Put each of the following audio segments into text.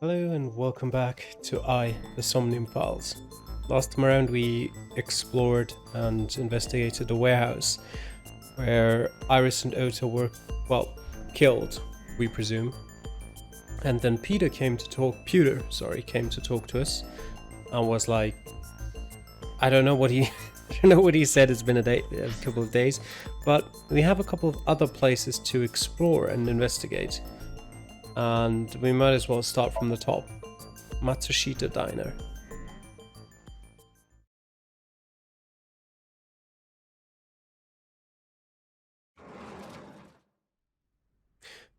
Hello and welcome back to the Somnium Files. Last time around we explored and investigated the warehouse where Iris and Ota were, well, killed, we presume. And then Peter came to talk to us and was like, I don't know what he I don't know what he said. It's been a couple of days, but we have a couple of other places to explore and investigate. And we might as well start from the top. Matsushita Diner.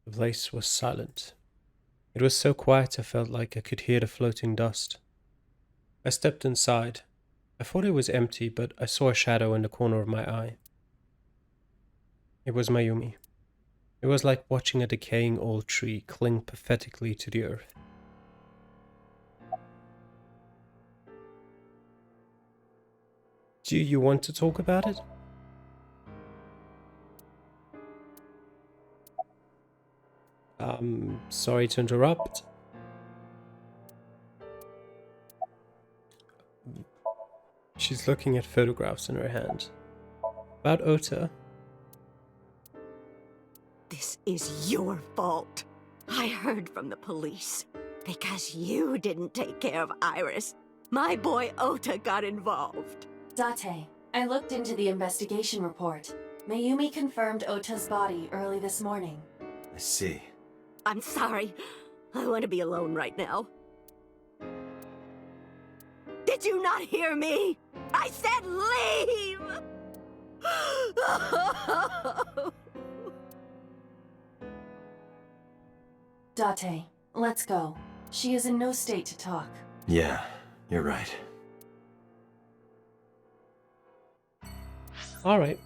The place was silent. It was so quiet I felt like I could hear the floating dust. I stepped inside. I thought it was empty, but I saw a shadow in the corner of my eye. It was Mayumi. It was like watching a decaying old tree cling pathetically to the earth. Do you want to talk about it? Sorry to interrupt. She's looking at photographs in her hand. About Ota. This is your fault. I heard from the police. Because you didn't take care of Iris, my boy Ota got involved. Date, I looked into the investigation report. Mayumi confirmed Ota's body early this morning. I see. I'm sorry. I want to be alone right now. Did you not hear me? I said leave! Date, let's go. She is in no state to talk. Yeah, you're right. Alright.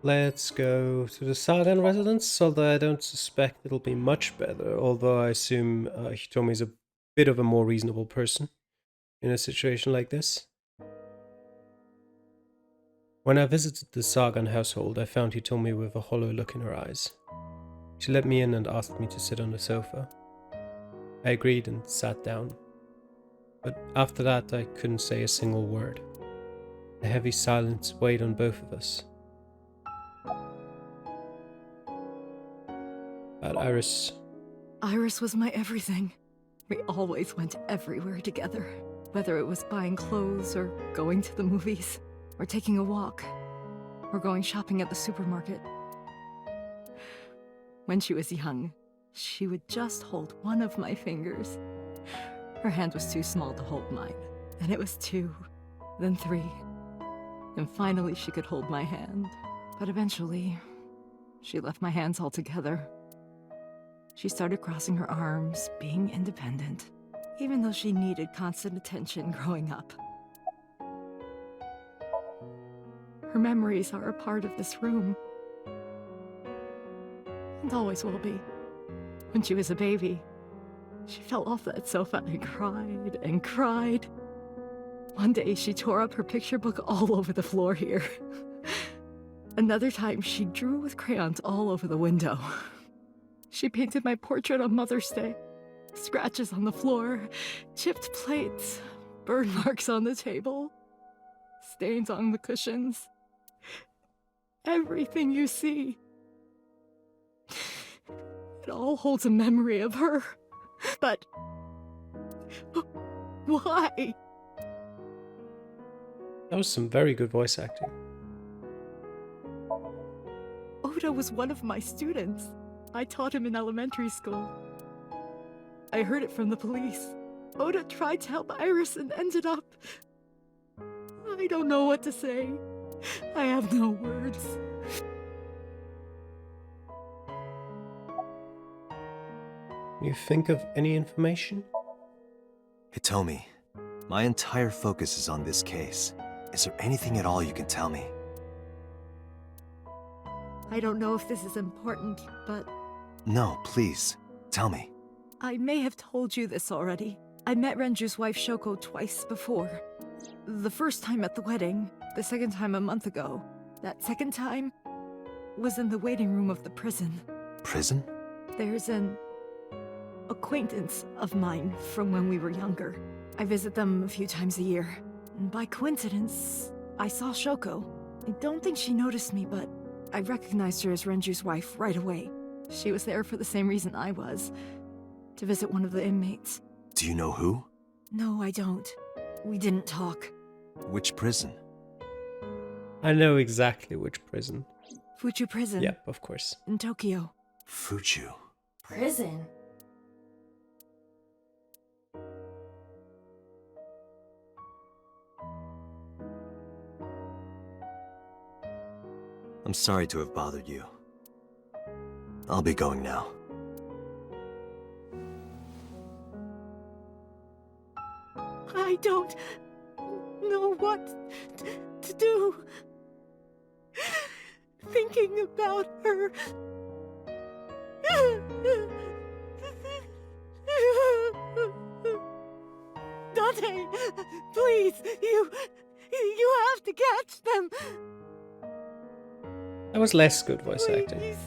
Let's go to the Sagan residence, although I don't suspect it'll be much better, although I assume Hitomi is a bit of a more reasonable person in a situation like this. When I visited the Sagan household, I found Hitomi with a hollow look in her eyes. She let me in and asked me to sit on the sofa. I agreed and sat down. But after that, I couldn't say a single word. A heavy silence weighed on both of us. About Iris. Iris was my everything. We always went everywhere together. Whether it was buying clothes, or going to the movies, or taking a walk, or going shopping at the supermarket. When she was young, she would just hold one of my fingers. Her hand was too small to hold mine. Then it was 2, then 3. And finally she could hold my hand. But eventually, she left my hands altogether. She started crossing her arms, being independent, even though she needed constant attention growing up. Her memories are a part of this room. And always will be. When she was a baby, she fell off that sofa and cried and cried. One day she tore up her picture book all over the floor here. Another time she drew with crayons all over the window. She painted my portrait on Mother's Day. Scratches on the floor, chipped plates, burn marks on the table, stains on the cushions. Everything you see. It all holds a memory of her. But why? That was some very good voice acting. Ota was one of my students. I taught him in elementary school. I heard it from the police. Ota tried to help Iris and ended up... I don't know what to say. I have no words. You think of any information? Hitomi, my entire focus is on this case. Is there anything at all you can tell me? I don't know if this is important, but... No, please. Tell me. I may have told you this already. I met Renju's wife Shoko twice before. The first time at the wedding, the second time a month ago. That second time was in the waiting room of the prison. Prison? There's an acquaintance of mine from when we were younger. I visit them a few times a year. And by coincidence, I saw Shoko. I don't think she noticed me, but I recognized her as Renju's wife right away. She was there for the same reason I was, to visit one of the inmates. Do you know who? No, I don't. We didn't talk. Which prison? I know exactly which prison. Fuchu Prison. Yep, of course. In Tokyo. Fuchu. Prison? I'm sorry to have bothered you. I'll be going now. I don't know what to do. Thinking about her. Dante, please, you have to catch them. That was less good voice acting. Please.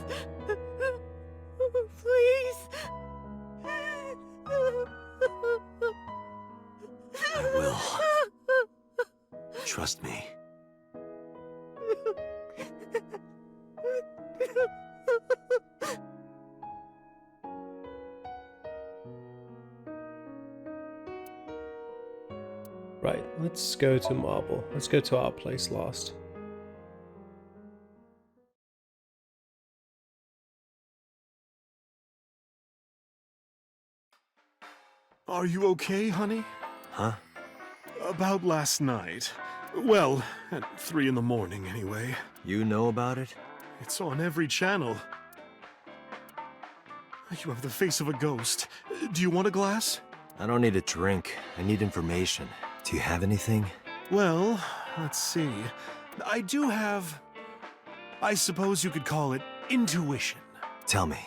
Please. I will. Trust me. Right, let's go to Marble. Let's go to our place last. Are you okay, honey? Huh? About last night. Well, at 3 in the morning, anyway. You know about it? It's on every channel. You have the face of a ghost. Do you want a glass? I don't need a drink. I need information. Do you have anything? Well, let's see. I do have... I suppose you could call it intuition. Tell me.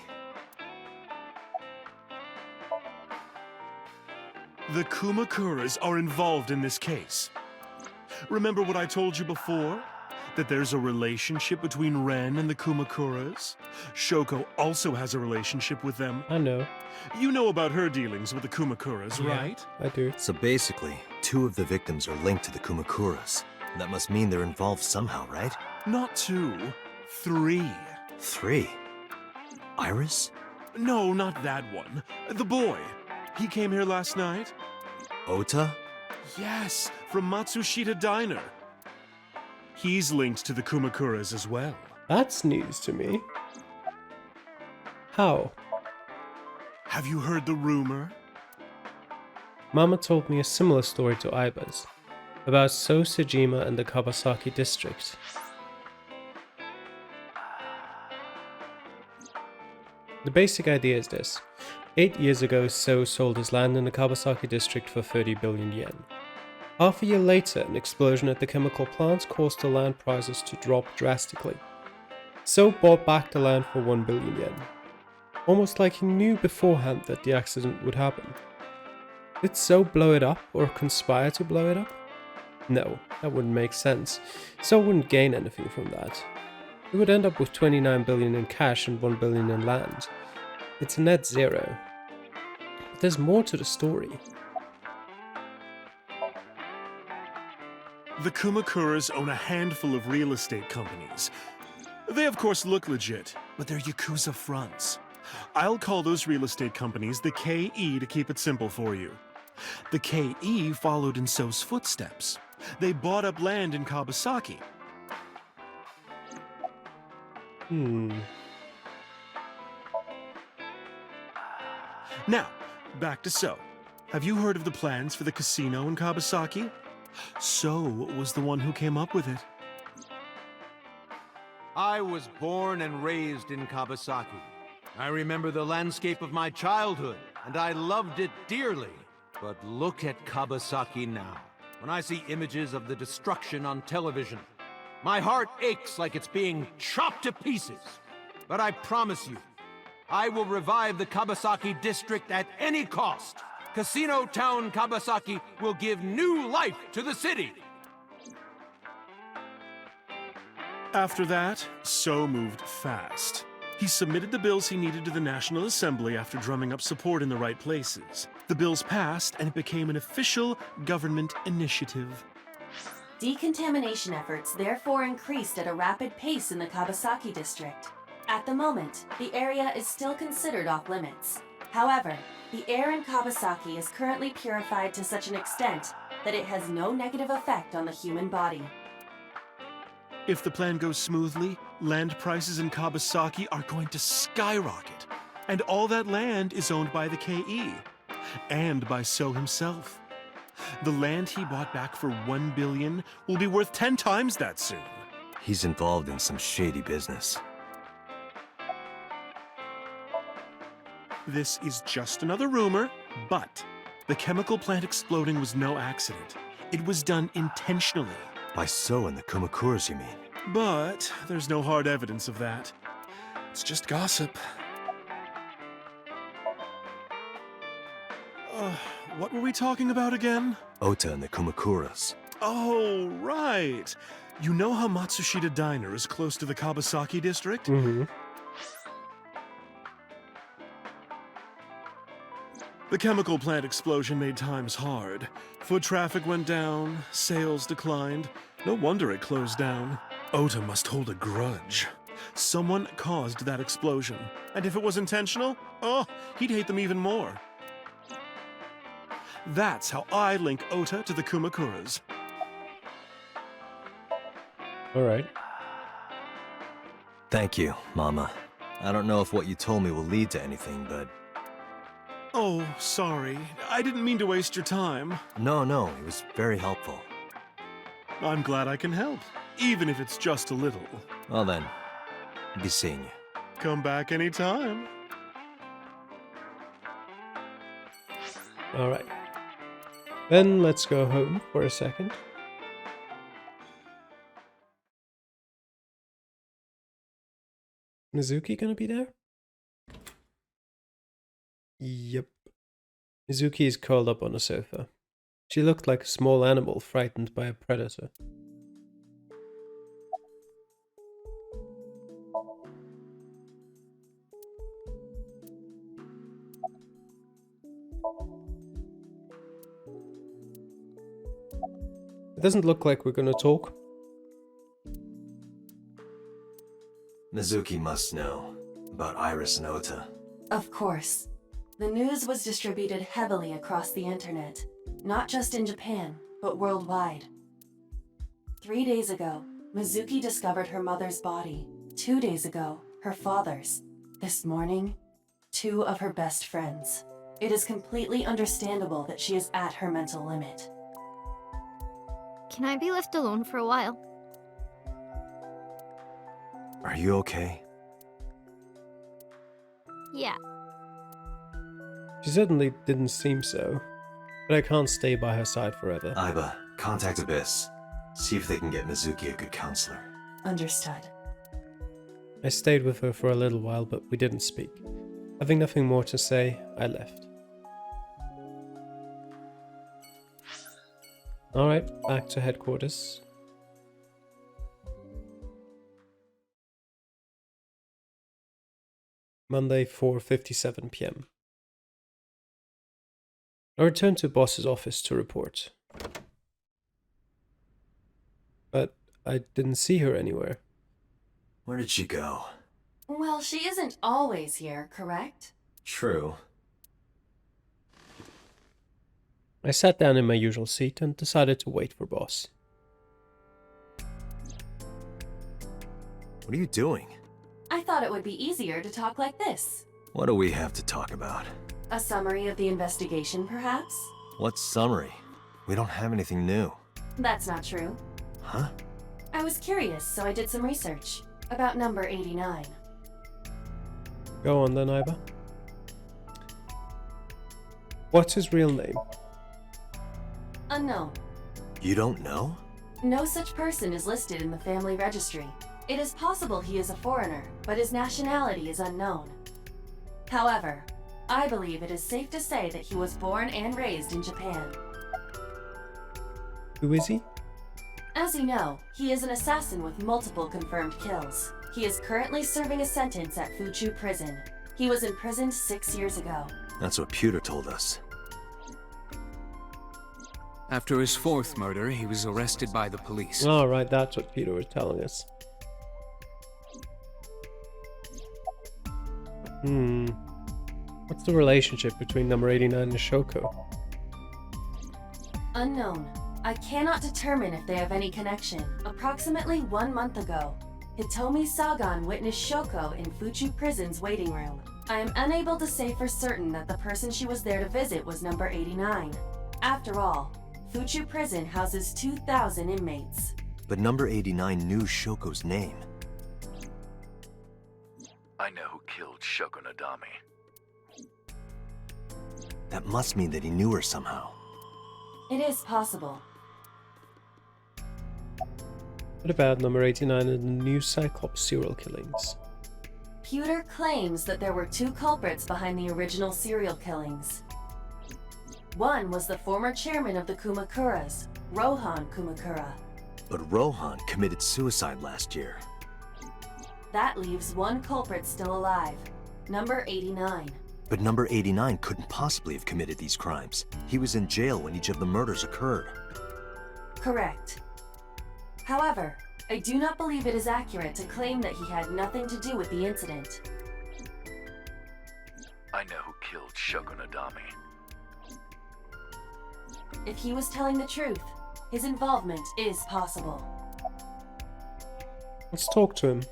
The Kumakuras are involved in this case. Remember what I told you before? That there's a relationship between Ren and the Kumakuras? Shoko also has a relationship with them. I know. You know about her dealings with the Kumakuras, Yeah, right? I do. So basically, 2 of the victims are linked to the Kumakuras. That must mean they're involved somehow, right? Not 2, 3. 3? Iris? No, not that one. The boy. He came here last night? Ota? Yes, from Matsushita Diner. He's linked to the Kumakuras as well. That's news to me. How? Have you heard the rumor? Mama told me a similar story to Aiba's, about So Sejima and the Kabasaki district. The basic idea is this. 8 years ago, So sold his land in the Kabasaki district for 30 billion yen. Half a year later, an explosion at the chemical plant caused the land prices to drop drastically. So bought back the land for 1 billion yen. Almost like he knew beforehand that the accident would happen. Did So blow it up or conspire to blow it up? No, that wouldn't make sense. So wouldn't gain anything from that. He would end up with 29 billion in cash and 1 billion in land. It's a net zero. But there's more to the story. The Kumakuras own a handful of real estate companies. They of course look legit, but they're Yakuza fronts. I'll call those real estate companies the KE to keep it simple for you. The KE followed in So's footsteps. They bought up land in Kabasaki. Now, back to So. Have you heard of the plans for the casino in Kabasaki? So was the one who came up with it. I was born and raised in Kabasaki. I remember the landscape of my childhood, and I loved it dearly. But look at Kabasaki now. When I see images of the destruction on television, my heart aches like it's being chopped to pieces. But I promise you, I will revive the Kabasaki district at any cost. Casino Town Kabasaki will give new life to the city. After that, So moved fast. He submitted the bills he needed to the National Assembly after drumming up support in the right places. The bills passed, and it became an official government initiative. Decontamination efforts therefore increased at a rapid pace in the Kabasaki district. At the moment, the area is still considered off-limits. However, the air in Kabasaki is currently purified to such an extent that it has no negative effect on the human body. If the plan goes smoothly, land prices in Kabasaki are going to skyrocket. And all that land is owned by the KE. And by So himself. The land he bought back for $1 billion will be worth 10 times that soon. He's involved in some shady business. This is just another rumor, but the chemical plant exploding was no accident. It was done intentionally. By So and the Kumakuras, you mean? But there's no hard evidence of that. It's just gossip. What were we talking about again? Ota and the Kumakuras. Oh, right. You know how Matsushita Diner is close to the Kabasaki district? Mm-hmm. The chemical plant explosion made times hard. Foot traffic went down, sales declined. No wonder it closed down. Ota must hold a grudge. Someone caused that explosion. And if it was intentional, he'd hate them even more. That's how I link Ota to the Kumakuras. Alright. Thank you, Mama. I don't know if what you told me will lead to anything, but... Oh, sorry. I didn't mean to waste your time. No, it was very helpful. I'm glad I can help, even if it's just a little. Well then, be seeing you. Come back anytime. Alright. Then let's go home for a second. Mizuki gonna be there? Yep. Mizuki is curled up on a sofa. She looked like a small animal frightened by a predator. It doesn't look like we're gonna talk. Mizuki must know about Iris and Ota. Of course. The news was distributed heavily across the internet, not just in Japan, but worldwide. 3 days ago, Mizuki discovered her mother's body. 2 days ago, her father's. This morning, 2 of her best friends. It is completely understandable that she is at her mental limit. Can I be left alone for a while? Are you okay? Yeah. She certainly didn't seem so, but I can't stay by her side forever. Aiba, contact Abyss. See if they can get Mizuki a good counselor. Understood. I stayed with her for a little while, but we didn't speak. Having nothing more to say, I left. Alright, back to headquarters. Monday, 4:57 p.m. I returned to boss's office to report. But I didn't see her anywhere. Where did she go? Well, she isn't always here, correct? True. I sat down in my usual seat and decided to wait for boss. What are you doing? I thought it would be easier to talk like this. What do we have to talk about? A summary of the investigation, perhaps? What summary? We don't have anything new. That's not true. Huh? I was curious, so I did some research about number 89. Go on then, Aiba. What's his real name? Unknown. You don't know? No such person is listed in the family registry. It is possible he is a foreigner, but his nationality is unknown. However, I believe it is safe to say that he was born and raised in Japan. Who is he? As you know, he is an assassin with multiple confirmed kills. He is currently serving a sentence at Fuchu Prison. He was imprisoned 6 years ago. That's what Pewter told us. After his fourth murder, he was arrested by the police. Oh, right, that's what Peter was telling us. What's the relationship between number 89 and Shoko? Unknown. I cannot determine if they have any connection. Approximately 1 month ago, Hitomi Sagan witnessed Shoko in Fuchu Prison's waiting room. I am unable to say for certain that the person she was there to visit was number 89. After all, Fuchu Prison houses 2,000 inmates. But number 89 knew Shoko's name. I know who killed Shoko Nadami. That must mean that he knew her somehow. It is possible. What about number 89 and the new Cyclops serial killings? Pewter claims that there were 2 culprits behind the original serial killings. One was the former chairman of the Kumakuras, Rohan Kumakura. But Rohan committed suicide last year. That leaves 1 culprit still alive, number 89. But number 89 couldn't possibly have committed these crimes. He was in jail when each of the murders occurred. Correct. However, I do not believe it is accurate to claim that he had nothing to do with the incident. I know who killed Shoko Nadami. If he was telling the truth, his involvement is possible. Let's talk to him.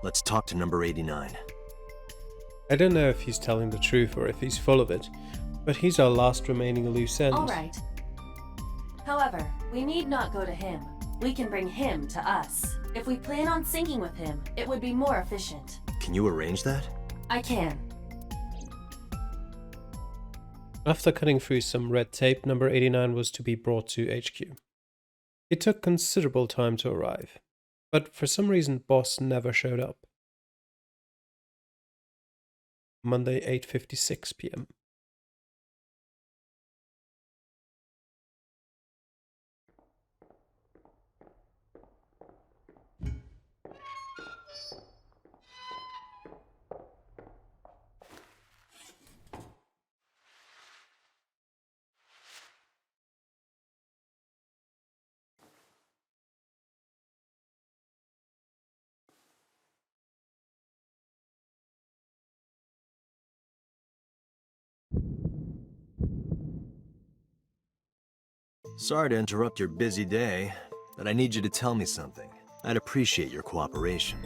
Let's talk to number 89. I don't know if he's telling the truth or if he's full of it, but he's our last remaining loose end. Alright. However, we need not go to him. We can bring him to us. If we plan on syncing with him, it would be more efficient. Can you arrange that? I can. After cutting through some red tape, number 89 was to be brought to HQ. It took considerable time to arrive, but for some reason Boss never showed up. Monday, 8:56 p.m. Sorry to interrupt your busy day, but I need you to tell me something. I'd appreciate your cooperation.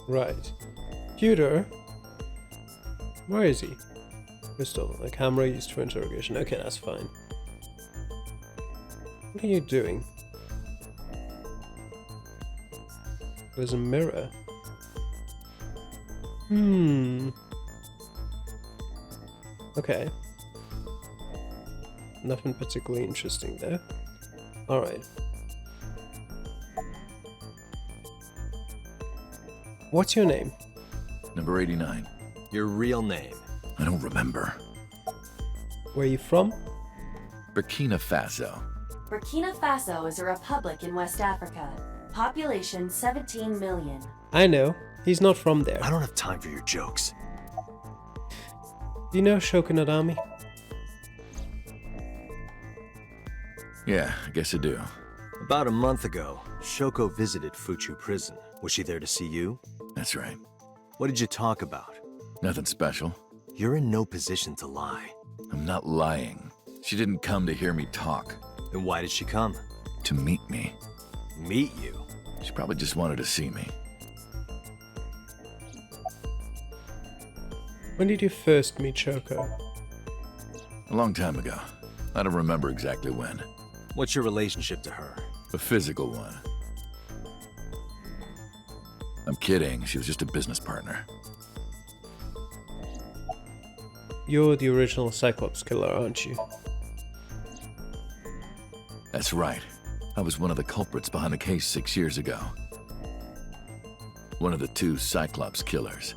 Right. Pewter? Where is he? Crystal, a camera used for interrogation. Okay, that's fine. What are you doing? There's a mirror. Okay. Nothing particularly interesting there. Alright. What's your name? Number 89. Your real name. I don't remember. Where are you from? Burkina Faso. Burkina Faso is a republic in West Africa. Population 17 million. I know. He's not from there. I don't have time for your jokes. Do you know Shoko Nadami? Yeah, I guess I do. About a month ago, Shoko visited Fuchu Prison. Was she there to see you? That's right. What did you talk about? Nothing special. You're in no position to lie. I'm not lying. She didn't come to hear me talk. Then why did she come? To meet me. Meet you? She probably just wanted to see me. When did you first meet Shoko? A long time ago. I don't remember exactly when. What's your relationship to her? A physical one. I'm kidding. She was just a business partner. You're the original Cyclops killer, aren't you? That's right. I was one of the culprits behind the case 6 years ago. One of the 2 Cyclops killers.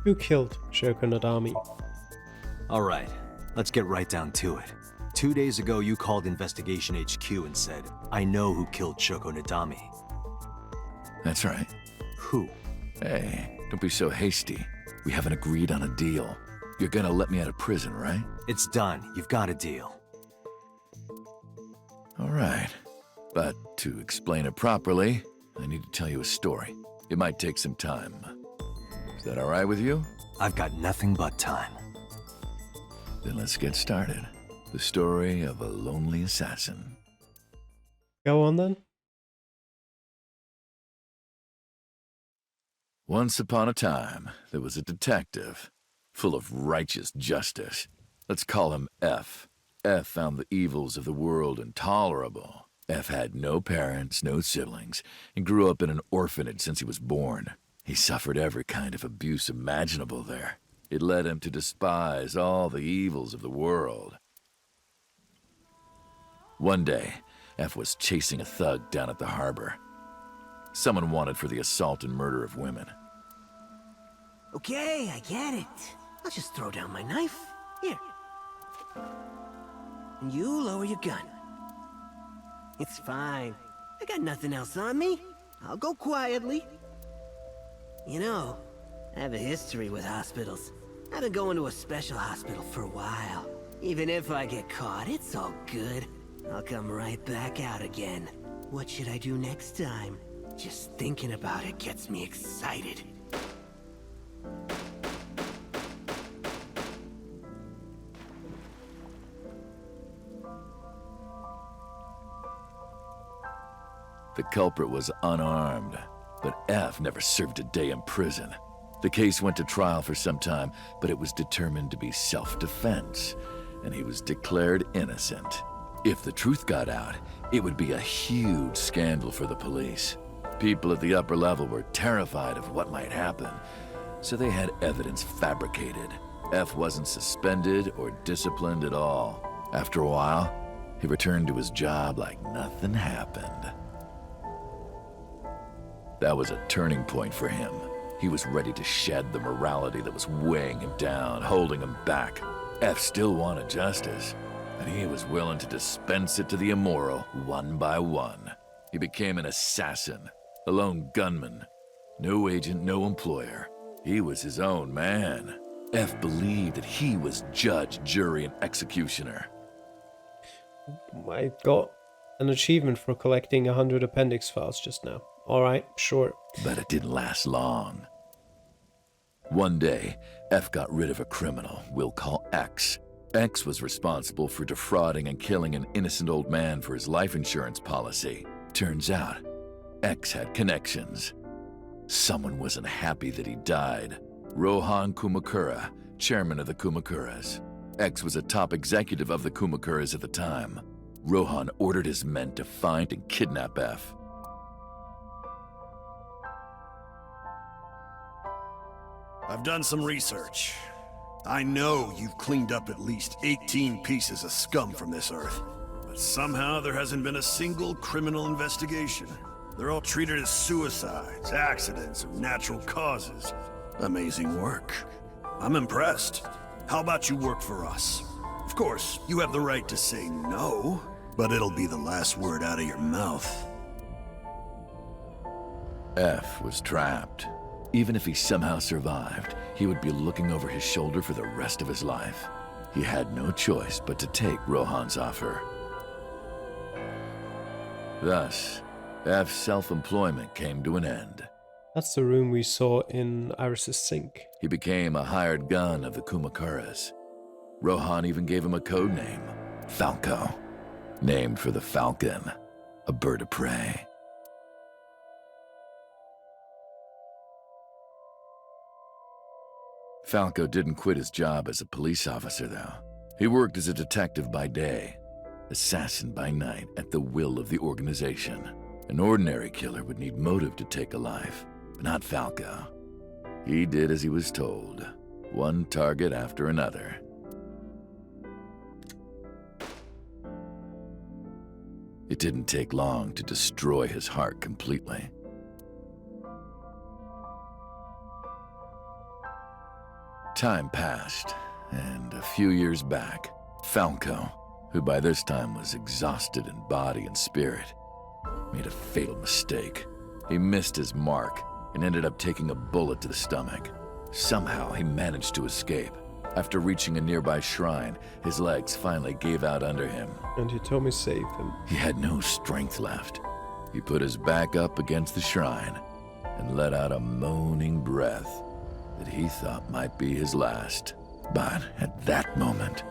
Who killed Shoko Nadami? All right, let's get right down to it. 2 days ago, you called Investigation HQ and said, I know who killed Shoko Nadami. That's right. Who? Hey, don't be so hasty. We haven't agreed on a deal. You're gonna let me out of prison, right? It's done. You've got a deal. All right. But to explain it properly, I need to tell you a story. It might take some time. Is that all right with you? I've got nothing but time. Then let's get started. The story of a lonely assassin. Go on then. Once upon a time, there was a detective, full of righteous justice. Let's call him F. F found the evils of the world intolerable. F had no parents, no siblings, and grew up in an orphanage since he was born. He suffered every kind of abuse imaginable there. It led him to despise all the evils of the world. One day, F was chasing a thug down at the harbor. Someone wanted for the assault and murder of women. Okay, I get it. I'll just throw down my knife. Here. And you lower your gun. It's fine. I got nothing else on me. I'll go quietly. You know, I have a history with hospitals. I've been going to a special hospital for a while. Even if I get caught, it's all good. I'll come right back out again. What should I do next time? Just thinking about it gets me excited. The culprit was unarmed, but F never served a day in prison. The case went to trial for some time, but it was determined to be self-defense, and he was declared innocent. If the truth got out, it would be a huge scandal for the police. People at the upper level were terrified of what might happen, so they had evidence fabricated. F wasn't suspended or disciplined at all. After a while, he returned to his job like nothing happened. That was a turning point for him. He was ready to shed the morality that was weighing him down, holding him back. F still wanted justice, and he was willing to dispense it to the immoral one by one. He became an assassin, a lone gunman. No agent, no employer. He was his own man. F believed that he was judge, jury, and executioner. I got an achievement for collecting 100 appendix files just now. Alright, sure. But it didn't last long. One day, F got rid of a criminal we'll call X. X was responsible for defrauding and killing an innocent old man for his life insurance policy. Turns out, X had connections. Someone wasn't happy that he died. Rohan Kumakura, chairman of the Kumakuras. X was a top executive of the Kumakuras at the time. Rohan ordered his men to find and kidnap F. I've done some research. I know you've cleaned up at least 18 pieces of scum from this earth. But somehow there hasn't been a single criminal investigation. They're all treated as suicides, accidents, or natural causes. Amazing work. I'm impressed. How about you work for us? Of course, you have the right to say no, but it'll be the last word out of your mouth. F was trapped. Even if he somehow survived, he would be looking over his shoulder for the rest of his life. He had no choice but to take Rohan's offer. Thus, F's self-employment came to an end. That's the room we saw in Iris's sink. He became a hired gun of the Kumakuras. Rohan even gave him a code name, Falco, named for the falcon, a bird of prey. Falco didn't quit his job as a police officer, though. He worked as a detective by day, assassin by night at the will of the organization. An ordinary killer would need motive to take a life, but not Falco. He did as he was told, one target after another. It didn't take long to destroy his heart completely. Time passed, and a few years back, Falco, who by this time was exhausted in body and spirit, made a fatal mistake. He missed his mark and ended up taking a bullet to the stomach. Somehow, he managed to escape. After reaching a nearby shrine, his legs finally gave out under him. And you told me save him. He had no strength left. He put his back up against the shrine and let out a moaning breath that he thought might be his last. But at that moment,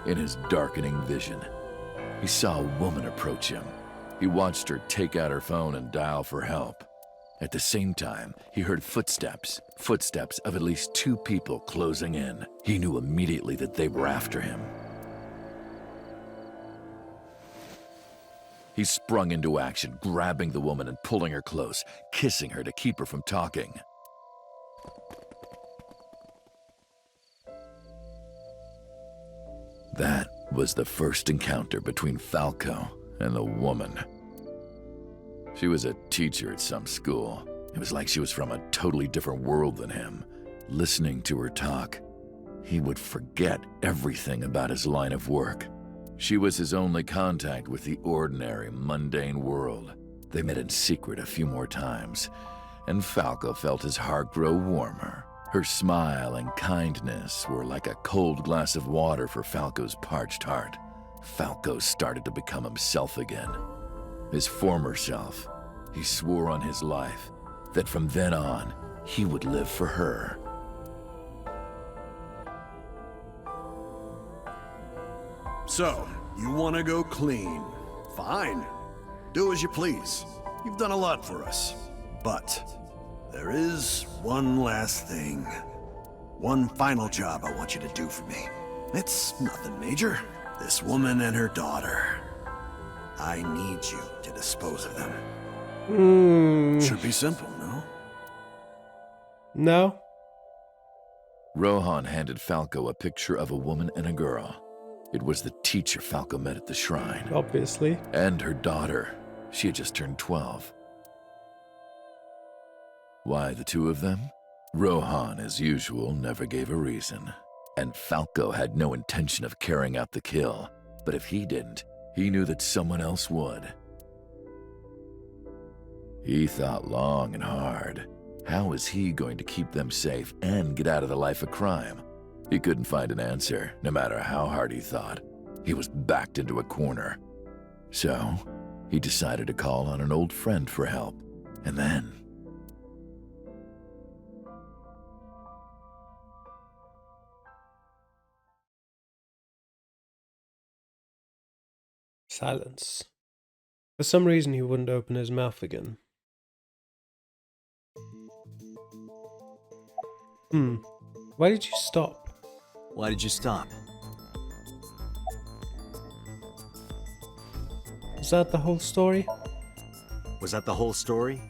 in his darkening vision, he saw a woman approach him. He watched her take out her phone and dial for help. At the same time, he heard footsteps of at least 2 people closing in. He knew immediately that they were after him. He sprung into action, grabbing the woman and pulling her close, kissing her to keep her from talking. That was the first encounter between Falco and the woman. She was a teacher at some school. It was like she was from a totally different world than him. Listening to her talk, he would forget everything about his line of work. She was his only contact with the ordinary, mundane world. They met in secret a few more times, and Falco felt his heart grow warmer. Her smile and kindness were like a cold glass of water for Falco's parched heart. Falco started to become himself again. His former self. He swore on his life that from then on, he would live for her. So, you want to go clean? Fine. Do as you please. You've done a lot for us. But there is one last thing. One final job I want you to do for me. It's nothing major. This woman and her daughter. I need you to dispose of them. Should be simple, no? No? Rohan handed Falco a picture of a woman and a girl. It was the teacher Falco met at the shrine. Obviously. And her daughter. She had just turned 12. Why the 2 of them? Rohan, as usual, never gave a reason. And Falco had no intention of carrying out the kill. But if he didn't, he knew that someone else would. He thought long and hard. How was he going to keep them safe and get out of the life of crime? He couldn't find an answer, no matter how hard he thought. He was backed into a corner. So, he decided to call on an old friend for help. And then... Silence. For some reason he wouldn't open his mouth again. Why did you stop? Why did you stop? Is that the whole story? Was that the whole story?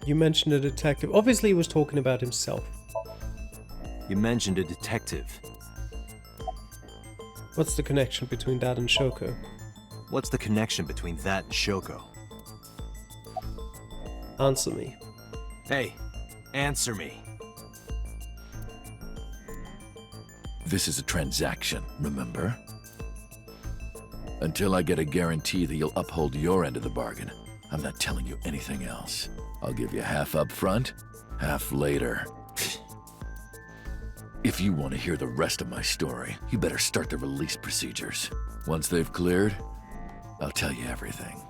You mentioned a detective. Obviously he was talking about himself. You mentioned a detective. What's the connection between that and Shoko? What's the connection between that and Shoko? Answer me. Hey, answer me. This is a transaction, remember? Until I get a guarantee that you'll uphold your end of the bargain, I'm not telling you anything else. I'll give you half up front, half later. If you want to hear the rest of my story, you better start the release procedures. Once they've cleared, I'll tell you everything.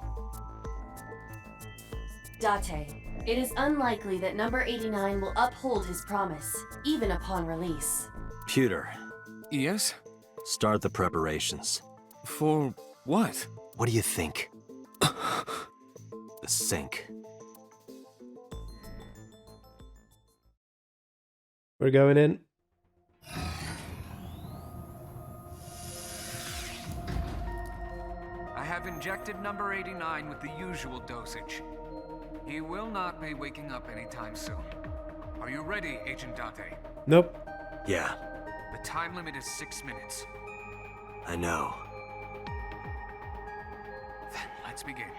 Date, it is unlikely that number 89 will uphold his promise, even upon release. Pewter. Yes? Start the preparations. For what? What do you think? The sink. We're going in. I have injected number 89 with the usual dosage. He will not be waking up anytime soon. Are you ready, Agent Date? Nope. Yeah. The time limit is 6 minutes. I know. Then let's begin.